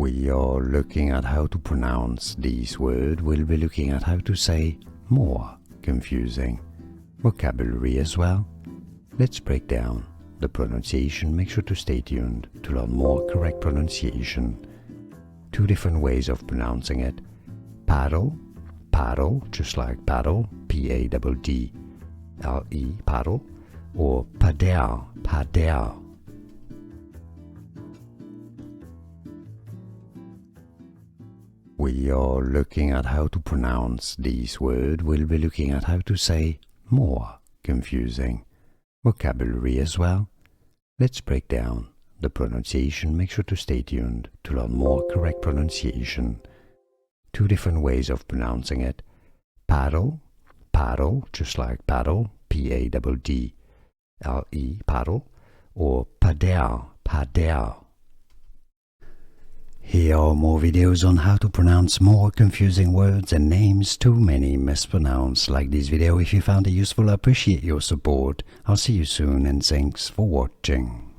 We are looking at how to pronounce these words. We'll be looking at how to say more confusing vocabulary as well. Let's break down the pronunciation. Make sure to stay tuned to learn more correct pronunciation. Two different ways of pronouncing it. Paddle, paddle, just like paddle, P-A-D-D-L-E, paddle, or padel, padel. We are looking at how to pronounce these words. We'll be looking at how to say more confusing vocabulary as well. Let's break down the pronunciation. Make sure to stay tuned to learn more correct pronunciation. Two different ways of pronouncing it. Paddle, paddle, just like paddle, P-A-D-D-L-E, paddle, or padel, padel. Here are more videos on how to pronounce more confusing words and names too many mispronounced. Like this video if you found it useful. I appreciate your support. I'll see you soon and thanks for watching.